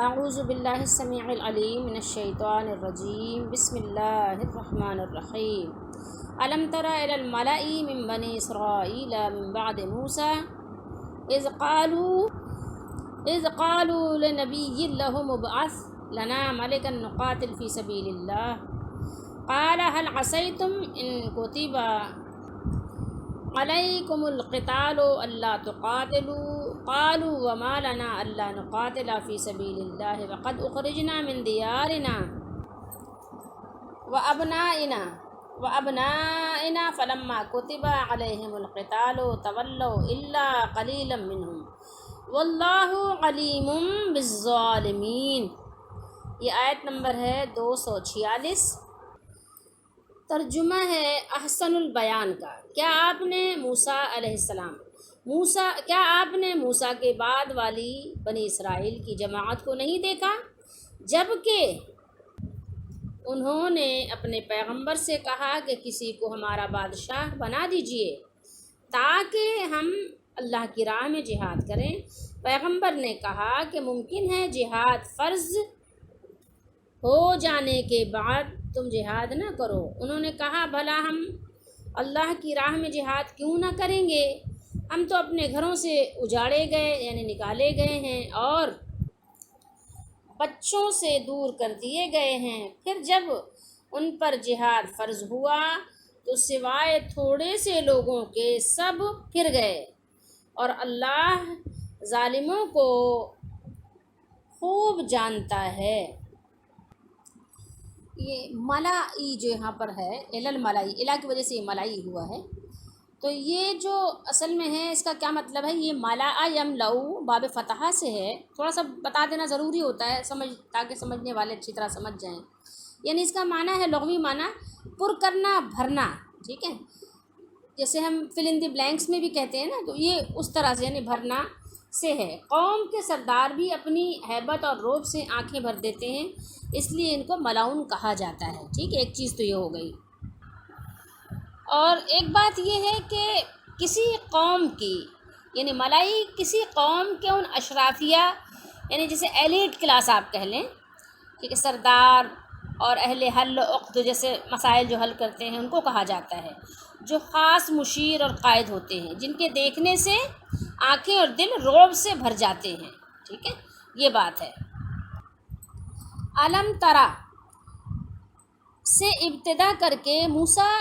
اعوذ باللہ السمیع العلیم من الشیطان الرجیم بسم اللہ الرحمن الرحیم الم تر الی الملأ من بنی اسرائیل من بعد موسیٰ اذ قالوا لنبی لهم ابعث لنا ملکا نقاتل فی سبیل اللہ قال هل عصیتم ان کتب علیکم القتال الا تقاتلوا قالوا وما لنا الا نقاتل فی سبیل اللہ وقد اخرجنا من دیارنا وابنائنا فلما کتب علیہم القتال تولوا الا قلیلا منہم واللہ علیم بالظالمین۔ یہ آیت نمبر ہے 246۔ ترجمہ ہے احسن البیان کا۔ کیا آپ نے موسیٰ کے بعد والی بنی اسرائیل کی جماعت کو نہیں دیکھا جب کہ انہوں نے اپنے پیغمبر سے کہا کہ کسی کو ہمارا بادشاہ بنا دیجئے تاکہ ہم اللہ کی راہ میں جہاد کریں۔ پیغمبر نے کہا کہ ممکن ہے جہاد فرض ہو جانے کے بعد تم جہاد نہ کرو۔ انہوں نے کہا بھلا ہم اللہ کی راہ میں جہاد کیوں نہ کریں گے؟ ہم تو اپنے گھروں سے اجاڑے گئے یعنی نکالے گئے ہیں اور بچوں سے دور کر دیے گئے ہیں۔ پھر جب ان پر جہاد فرض ہوا تو سوائے تھوڑے سے لوگوں کے سب پھر گئے، اور اللہ ظالموں کو خوب جانتا ہے۔ یہ ملائی جو یہاں پر ہے الملائی، الہ کی وجہ سے یہ ملائی ہوا ہے، تو یہ جو اصل میں ہے اس کا کیا مطلب ہے؟ یہ ملا یملؤ باب فتحہ سے ہے۔ تھوڑا سا بتا دینا ضروری ہوتا ہے تاکہ سمجھنے والے اچھی طرح سمجھ جائیں۔ یعنی اس کا معنی ہے، لغوی معنی پر کرنا، بھرنا، ٹھیک ہے؟ جیسے ہم فل ان دی بلینکس میں بھی کہتے ہیں نا، تو یہ اس طرح سے یعنی بھرنا سے ہے۔ قوم کے سردار بھی اپنی ہیبت اور رعب سے آنکھیں بھر دیتے ہیں، اس لیے ان کو ملاؤن کہا جاتا ہے، ٹھیک ہے؟ ایک چیز تو یہ ہو گئی۔ اور ایک بات یہ ہے کہ کسی قوم کی یعنی ملائی کسی قوم کے ان اشرافیہ یعنی جیسے ایلیٹ کلاس آپ کہہ لیں، ٹھیک ہے، سردار اور اہل حل و عقد جیسے مسائل جو حل کرتے ہیں ان کو کہا جاتا ہے، جو خاص مشیر اور قائد ہوتے ہیں، جن کے دیکھنے سے آنکھیں اور دل رعب سے بھر جاتے ہیں، ٹھیک ہے؟ یہ بات ہے۔ علم ترا سے ابتدا کر کے موسیٰ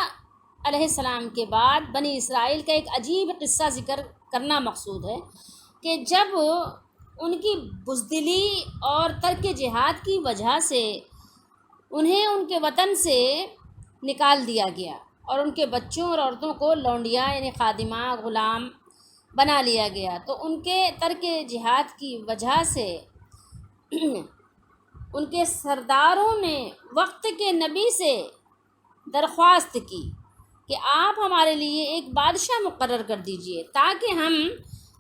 علیہ السلام کے بعد بنی اسرائیل کا ایک عجیب قصہ ذکر کرنا مقصود ہے کہ جب ان کی بزدلی اور ترک جہاد کی وجہ سے انہیں ان کے وطن سے نکال دیا گیا اور ان کے بچوں اور عورتوں کو لونڈیاں یعنی خادمہ، غلام بنا لیا گیا، تو ان کے ترک جہاد کی وجہ سے ان کے سرداروں نے وقت کے نبی سے درخواست کی کہ آپ ہمارے لیے ایک بادشاہ مقرر کر دیجئے تاکہ ہم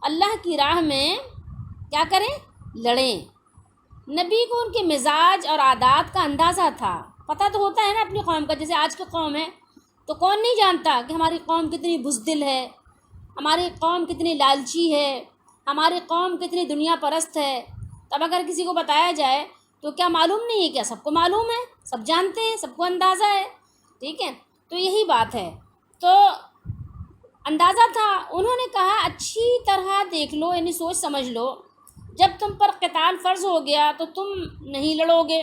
اللہ کی راہ میں کیا کریں؟ لڑیں۔ نبی کو ان کے مزاج اور عادات کا اندازہ تھا، پتہ تو ہوتا ہے نا اپنی قوم کا۔ جیسے آج کی قوم ہے تو کون نہیں جانتا کہ ہماری قوم کتنی بزدل ہے، ہماری قوم کتنی لالچی ہے، ہماری قوم کتنی دنیا پرست ہے۔ تب اگر کسی کو بتایا جائے تو کیا معلوم نہیں ہے؟ کیا سب کو معلوم ہے، سب جانتے ہیں، سب کو اندازہ ہے، ٹھیک ہے؟ تو یہی بات ہے، تو اندازہ تھا۔ انہوں نے کہا اچھی طرح دیکھ لو یعنی سوچ سمجھ لو، جب تم پر قتال فرض ہو گیا تو تم نہیں لڑو گے۔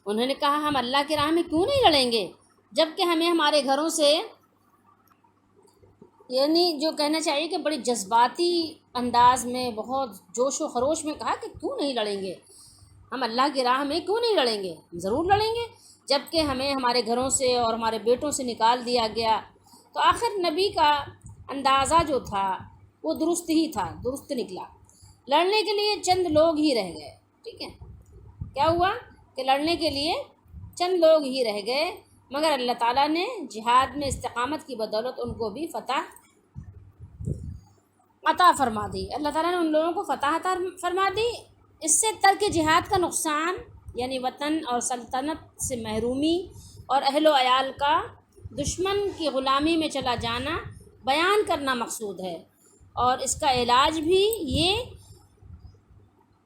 انہوں نے کہا ہم اللہ کی راہ میں کیوں نہیں لڑیں گے جب کہ ہمیں ہمارے گھروں سے یعنی جو کہنا چاہیے کہ بڑی جذباتی انداز میں بہت جوش و خروش میں کہا کہ کیوں نہیں لڑیں گے، ہم اللہ کی راہ میں کیوں نہیں لڑیں گے، ضرور لڑیں گے جب کہ ہمیں ہمارے گھروں سے اور ہمارے بیٹوں سے نکال دیا گیا۔ تو آخر نبی کا اندازہ جو تھا وہ درست ہی تھا، درست نکلا۔ لڑنے کے لیے چند لوگ ہی رہ گئے، ٹھیک ہے؟ کیا ہوا کہ لڑنے کے لیے چند لوگ ہی رہ گئے، مگر اللہ تعالیٰ نے جہاد میں استقامت کی بدولت ان کو بھی فتح عطا فرما دی۔ اللہ تعالیٰ نے ان لوگوں کو فتح عطا فرما دی۔ اس سے ترک جہاد کا نقصان یعنی وطن اور سلطنت سے محرومی اور اہل و عیال کا دشمن کی غلامی میں چلا جانا بیان کرنا مقصود ہے، اور اس کا علاج بھی یہ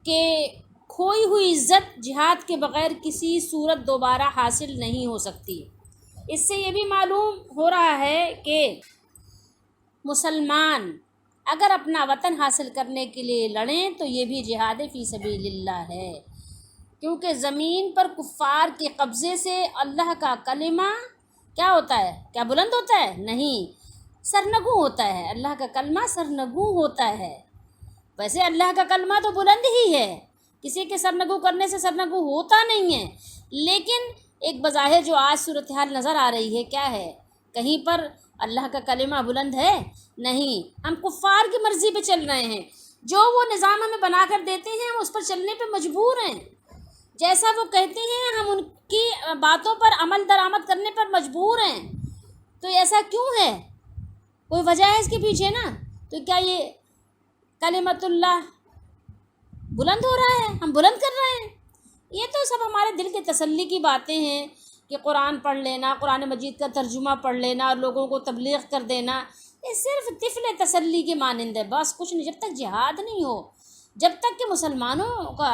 کہ کھوئی ہوئی عزت جہاد کے بغیر کسی صورت دوبارہ حاصل نہیں ہو سکتی۔ اس سے یہ بھی معلوم ہو رہا ہے کہ مسلمان اگر اپنا وطن حاصل کرنے کے لیے لڑیں تو یہ بھی جہاد فی سبیل اللہ ہے، کیونکہ زمین پر کفار کے قبضے سے اللہ کا کلمہ کیا ہوتا ہے؟ کیا بلند ہوتا ہے؟ نہیں، سرنگوں ہوتا ہے۔ اللہ کا کلمہ سرنگوں ہوتا ہے۔ ویسے اللہ کا کلمہ تو بلند ہی ہے، کسی کے سرنگوں کرنے سے سرنگوں ہوتا نہیں ہے، لیکن ایک بظاہر جو آج صورتحال نظر آ رہی ہے کیا ہے؟ کہیں پر اللہ کا کلمہ بلند ہے؟ نہیں، ہم کفار کی مرضی پہ چل رہے ہیں، جو وہ نظام ہمیں بنا کر دیتے ہیں ہم اس پر چلنے پہ مجبور ہیں، جیسا وہ کہتے ہیں ہم ان کی باتوں پر عمل درآمد کرنے پر مجبور ہیں۔ تو ایسا کیوں ہے؟ کوئی وجہ ہے اس کے پیچھے نا؟ تو کیا یہ کلمۃ اللہ بلند ہو رہا ہے؟ ہم بلند کر رہے ہیں؟ یہ تو سب ہمارے دل کے تسلی کی باتیں ہیں کہ قرآن پڑھ لینا، قرآن مجید کا ترجمہ پڑھ لینا اور لوگوں کو تبلیغ کر دینا، یہ صرف طفل تسلی کے مانند ہے، بس کچھ نہیں۔ جب تک جہاد نہیں ہو، جب تک کہ مسلمانوں کا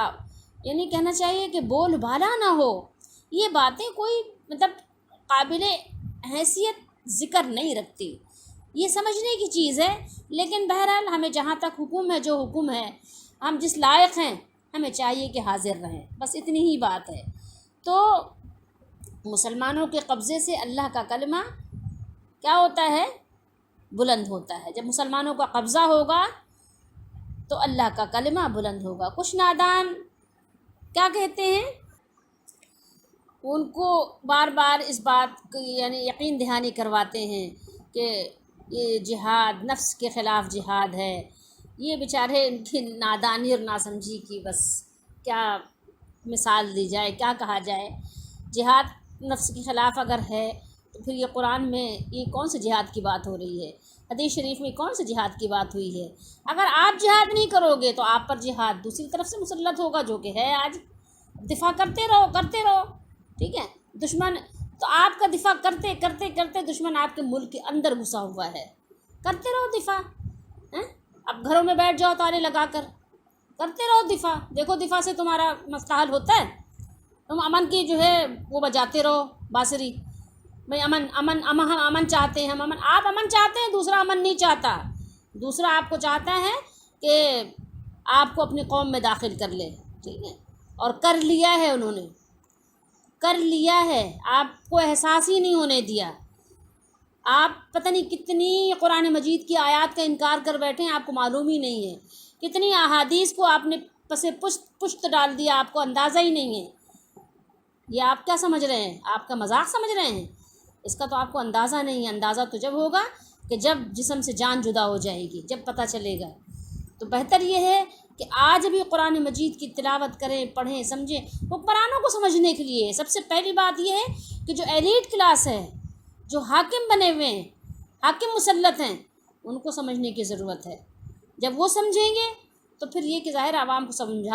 یعنی کہنا چاہیے کہ بول بالا نہ ہو، یہ باتیں کوئی مطلب قابل حیثیت ذکر نہیں رکھتی، یہ سمجھنے کی چیز ہے۔ لیکن بہرحال ہمیں جہاں تک حکم ہے، جو حکم ہے، ہم جس لائق ہیں ہمیں چاہیے کہ حاضر رہیں، بس اتنی ہی بات ہے۔ تو مسلمانوں کے قبضے سے اللہ کا کلمہ کیا ہوتا ہے؟ بلند ہوتا ہے۔ جب مسلمانوں کا قبضہ ہوگا تو اللہ کا کلمہ بلند ہوگا۔ کچھ نادان کیا کہتے ہیں؟ ان کو بار بار اس بات کی یعنی یقین دہانی کرواتے ہیں کہ یہ جہاد نفس کے خلاف جہاد ہے۔ یہ بیچارے ان کی نادانی اور ناسمجھی کی بس کیا مثال دی جائے، کیا کہا جائے۔ جہاد نفس کے خلاف اگر ہے تو پھر یہ قرآن میں یہ کون سے جہاد کی بات ہو رہی ہے؟ حدیث شریف میں کون سے جہاد کی بات ہوئی ہے؟ اگر آپ جہاد نہیں کرو گے تو آپ پر جہاد دوسری طرف سے مسلط ہوگا، جو کہ ہے آج۔ دفاع کرتے رہو، ٹھیک ہے؟ دشمن تو آپ کا دفاع کرتے کرتے کرتے دشمن آپ کے ملک کے اندر گھسا ہوا ہے، کرتے رہو دفاع۔ اب گھروں میں بیٹھ جاؤ تالے لگا کر، کرتے رہو دفاع، دیکھو دفاع سے تمہارا مسئلہ حل ہوتا ہے؟ تم امن کی جو ہے وہ بجاتے رہو بانسری، بھائی امن امن امن، ہم امن چاہتے ہیں، ہم امن، آپ امن چاہتے ہیں، دوسرا امن نہیں چاہتا، دوسرا آپ کو چاہتا ہے کہ آپ کو اپنی قوم میں داخل کر لے، ٹھیک ہے؟ اور کر لیا ہے، انہوں نے کر لیا ہے، آپ کو احساس ہی نہیں ہونے دیا۔ آپ پتہ نہیں کتنی قرآن مجید کی آیات کا انکار کر بیٹھے ہیں، آپ کو معلوم ہی نہیں ہے، کتنی احادیث کو آپ نے پس پشت ڈال دیا، آپ کو اندازہ ہی نہیں ہے۔ یہ آپ کیا سمجھ رہے ہیں؟ آپ کا مذاق سمجھ رہے ہیں؟ اس کا تو آپ کو اندازہ نہیں ہے۔ اندازہ تو جب ہوگا کہ جب جسم سے جان جدا ہو جائے گی، جب پتہ چلے گا۔ تو بہتر یہ ہے کہ آج بھی قرآن مجید کی تلاوت کریں، پڑھیں، سمجھیں۔ حکمرانوں کو سمجھنے کے لیے سب سے پہلی بات یہ ہے کہ جو ایلیٹ کلاس ہے، جو حاکم بنے ہوئے ہیں، حاکم مسلط ہیں، ان کو سمجھنے کی ضرورت ہے۔ جب وہ سمجھیں گے تو پھر یہ کہ ظاہر عوام کو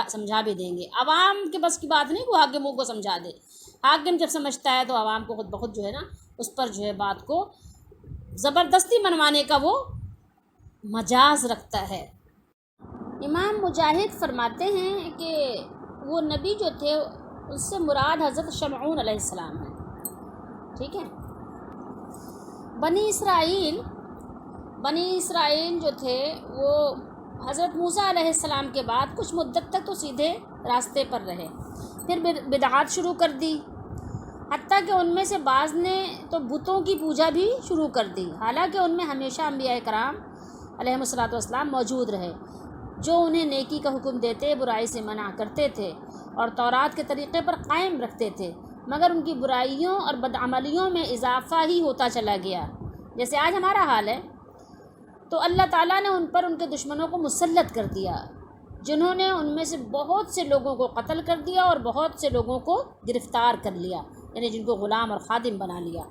سمجھا بھی دیں گے۔ عوام کے بس کی بات نہیں کہ حاکموں کو سمجھا دے، حاکم جب سمجھتا ہے تو عوام کو خود بخود جو ہے نا اس پر جو ہے بات کو زبردستی منوانے کا وہ مجاز رکھتا ہے۔ امام مجاہد فرماتے ہیں کہ وہ نبی جو تھے اس سے مراد حضرت شمعون علیہ السلام ہے، ٹھیک ہے؟ بنی اسرائیل جو تھے وہ حضرت موسیٰ علیہ السلام کے بعد کچھ مدت تک تو سیدھے راستے پر رہے، پھر بدعات شروع کر دی، حتیٰ کہ ان میں سے بعض نے تو بتوں کی پوجا بھی شروع کر دی، حالانکہ ان میں ہمیشہ انبیاء کرام علیہم الصلاۃ والسلام موجود رہے، جو انہیں نیکی کا حکم دیتے، برائی سے منع کرتے تھے اور تورات کے طریقے پر قائم رکھتے تھے، مگر ان کی برائیوں اور بدعملیوں میں اضافہ ہی ہوتا چلا گیا، جیسے آج ہمارا حال ہے۔ تو اللہ تعالیٰ نے ان پر ان کے دشمنوں کو مسلط کر دیا، جنہوں نے ان میں سے بہت سے لوگوں کو قتل کر دیا اور بہت سے لوگوں کو گرفتار کر لیا، یعنی جن کو غلام اور خادم بنا لیا،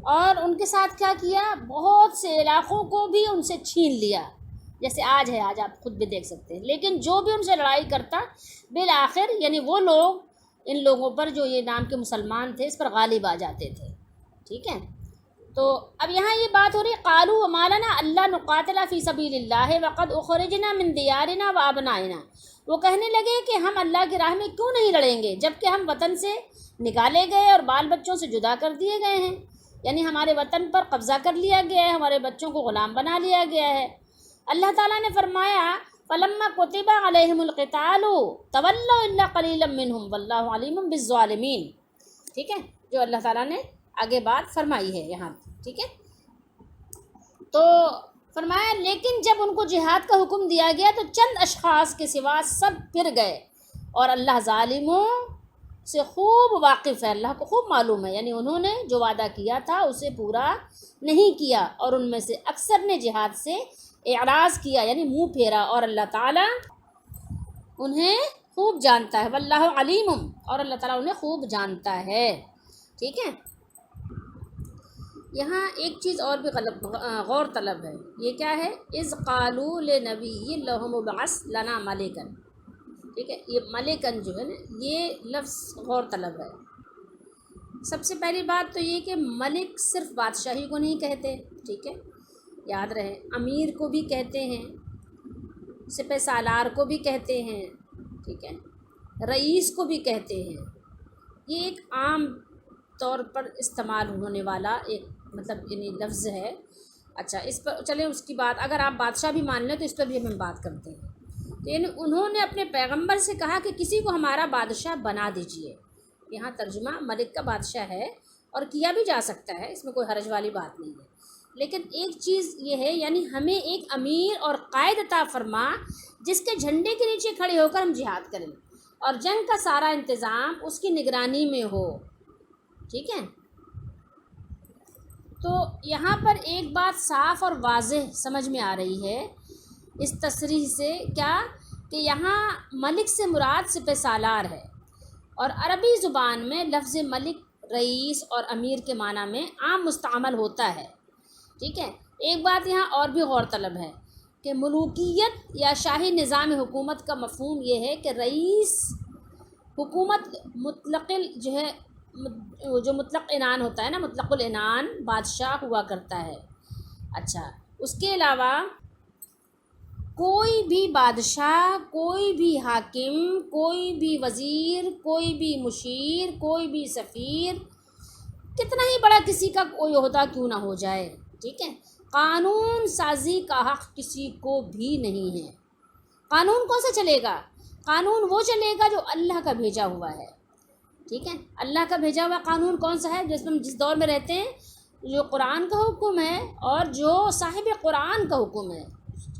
اور ان کے ساتھ کیا کیا؟ بہت سے علاقوں کو بھی ان سے چھین لیا، جیسے آج ہے، آج آپ خود بھی دیکھ سکتے ہیں۔ لیکن جو بھی ان سے لڑائی کرتا بالآخر یعنی وہ لوگ ان لوگوں پر جو یہ نام کے مسلمان تھے اس پر غالب آ جاتے تھے، ٹھیک ہے؟ تو اب یہاں یہ بات ہو رہی ہے، قالوا وما لنا الا نقاتل فی سبیل اللہ وقد اخرجنا من دیارنا وابنائنا وہ کہنے لگے کہ ہم اللہ کی راہ میں کیوں نہیں لڑیں گے جب کہ ہم وطن سے نکالے گئے اور بال بچوں سے جدا کر دیے گئے ہیں، یعنی ہمارے وطن پر قبضہ کر لیا گیا ہے، ہمارے بچوں کو غلام بنا لیا گیا ہے۔ اللہ تعالیٰ نے فرمایا فَلَمَّا كُتِبَ عَلَيْهِمُ الْقِتَالُ تَوَلَّوْا إِلَّا قَلِيلًا مِّنْهُمْ وَاللَّهُ عَلِيمٌ بِالظَّالِمِينَ، ٹھیک ہے، جو اللہ تعالیٰ نے آگے بات فرمائی ہے یہاں، ٹھیک ہے۔ تو فرمایا لیکن جب ان کو جہاد کا حکم دیا گیا تو چند اشخاص کے سوا سب پھر گئے، اور اللہ ظالموں سے خوب واقف ہے، اللہ کو خوب معلوم ہے، یعنی انہوں نے جو وعدہ کیا تھا اسے پورا نہیں کیا، اور ان میں سے اکثر نے جہاد سے اعراض کیا یعنی منہ پھیرا، اور اللہ تعالیٰ انہیں خوب جانتا ہے، واللہ علیم، اور اللہ تعالیٰ انہیں خوب جانتا ہے، ٹھیک ہے۔ یہاں ایک چیز اور بھی غور طلب ہے، یہ کیا ہے؟ اذ قالوا لنبی لہم ابعث لنا ملکا، ٹھیک ہے، یہ ملکن جو ہے نا یہ لفظ غور طلب ہے۔ سب سے پہلی بات تو یہ کہ ملک صرف بادشاہی کو نہیں کہتے، ٹھیک ہے، یاد رہے، امیر کو بھی کہتے ہیں، سپہ سالار کو بھی کہتے ہیں، ٹھیک ہے، رئیس کو بھی کہتے ہیں، یہ ایک عام طور پر استعمال ہونے والا ایک مطلب یعنی لفظ ہے۔ اچھا، اس پر چلیں اس کی بات، اگر آپ بادشاہ بھی مان لیں تو اس پر بھی ہم بات کرتے ہیں۔ تو یعنی انہوں نے اپنے پیغمبر سے کہا کہ کسی کو ہمارا بادشاہ بنا دیجئے، یہاں ترجمہ ملک کا بادشاہ ہے اور کیا بھی جا سکتا ہے، اس میں کوئی حرج والی بات نہیں ہے، لیکن ایک چیز یہ ہے یعنی ہمیں ایک امیر اور قائد عطا فرما جس کے جھنڈے کے نیچے کھڑے ہو کر ہم جہاد کریں اور جنگ کا سارا انتظام اس کی نگرانی میں ہو، ٹھیک ہے۔ تو یہاں پر ایک بات صاف اور واضح سمجھ میں آ رہی ہے اس تصریح سے، کیا کہ یہاں ملک سے مراد سپہ سالار ہے، اور عربی زبان میں لفظ ملک رئیس اور امیر کے معنی میں عام مستعمل ہوتا ہے، ٹھیک ہے۔ ایک بات یہاں اور بھی غور طلب ہے کہ ملوکیت یا شاہی نظام حکومت کا مفہوم یہ ہے کہ رئیس حکومت مطلق جو ہے جو مطلق عنان ہوتا ہے نا، مطلق العنان بادشاہ ہوا کرتا ہے۔ اچھا، اس کے علاوہ کوئی بھی بادشاہ، کوئی بھی حاکم، کوئی بھی وزیر، کوئی بھی مشیر، کوئی بھی سفیر، کتنا ہی بڑا کسی کا کوئی عہدہ کیوں نہ ہو جائے، ٹھیک ہے، قانون سازی کا حق کسی کو بھی نہیں ہے۔ قانون کون سا چلے گا؟ قانون وہ چلے گا جو اللہ کا بھیجا ہوا ہے، ٹھیک ہے۔ اللہ کا بھیجا ہوا قانون کون سا ہے؟ جس دور میں رہتے ہیں، جو قرآن کا حکم ہے اور جو صاحب قرآن کا حکم ہے،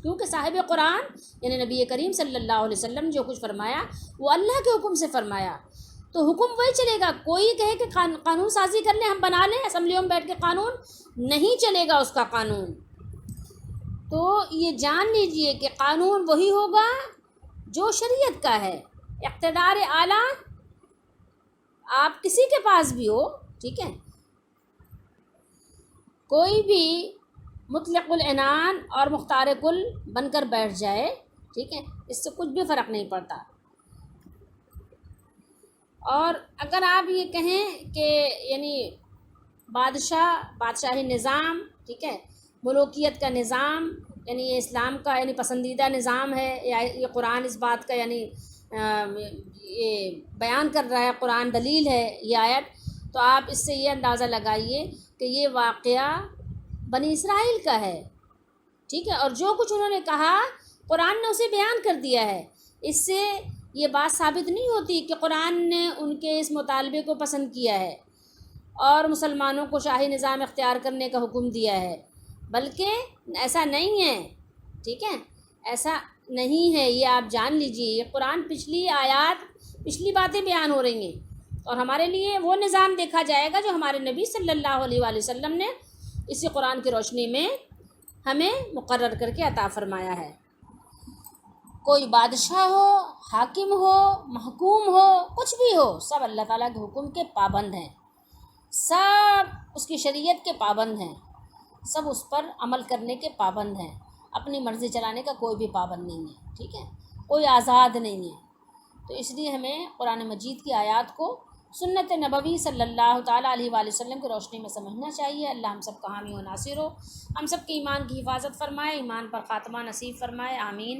کیونکہ صاحب قرآن یعنی نبی کریم صلی اللہ علیہ وسلم جو کچھ فرمایا وہ اللہ کے حکم سے فرمایا، تو حکم وہی چلے گا۔ کوئی کہے کہ قانون سازی کر لیں، ہم بنا لیں اسمبلیوں میں بیٹھ کے قانون، نہیں چلے گا اس کا قانون۔ تو یہ جان لیجئے کہ قانون وہی ہوگا جو شریعت کا ہے۔ اقتدار اعلیٰ آپ کسی کے پاس بھی ہو، ٹھیک ہے، کوئی بھی مطلق العنان اور مختار کل بن کر بیٹھ جائے، ٹھیک ہے، اس سے کچھ بھی فرق نہیں پڑتا۔ اور اگر آپ یہ کہیں کہ یعنی بادشاہی نظام، ٹھیک ہے، ملوکیت کا نظام یعنی یہ اسلام کا یعنی پسندیدہ نظام ہے، یا یہ قرآن اس بات کا یعنی یہ بیان کر رہا ہے، قرآن دلیل ہے یہ آیت، تو آپ اس سے یہ اندازہ لگائیے کہ یہ واقعہ بنی اسرائیل کا ہے، ٹھیک ہے، اور جو کچھ انہوں نے کہا قرآن نے اسے بیان کر دیا ہے۔ اس سے یہ بات ثابت نہیں ہوتی کہ قرآن نے ان کے اس مطالبے کو پسند کیا ہے اور مسلمانوں کو شاہی نظام اختیار کرنے کا حکم دیا ہے، بلکہ ایسا نہیں ہے، ٹھیک ہے، ایسا نہیں ہے، یہ آپ جان لیجئے۔ یہ قرآن پچھلی باتیں بیان ہو رہی ہیں، اور ہمارے لیے وہ نظام دیکھا جائے گا جو ہمارے نبی صلی اللہ علیہ وآلہ وسلم نے اسی قرآن کی روشنی میں ہمیں مقرر کر کے عطا فرمایا ہے۔ کوئی بادشاہ ہو، حاکم ہو، محکوم ہو، کچھ بھی ہو، سب اللہ تعالیٰ کے حکم کے پابند ہیں، سب اس کی شریعت کے پابند ہیں، سب اس پر عمل کرنے کے پابند ہیں، اپنی مرضی چلانے کا کوئی بھی پابند نہیں ہے، ٹھیک ہے، کوئی آزاد نہیں ہے۔ تو اس لیے ہمیں قرآن مجید کی آیات کو سنت نبوی صلی اللہ تعالیٰ علیہ وآلہ وسلم کی روشنی میں سمجھنا چاہیے۔ اللہ ہم سب کا حامی و ناصر ہو، ہم سب کے ایمان کی حفاظت فرمائے، ایمان پر خاتمہ نصیب فرمائے، آمین۔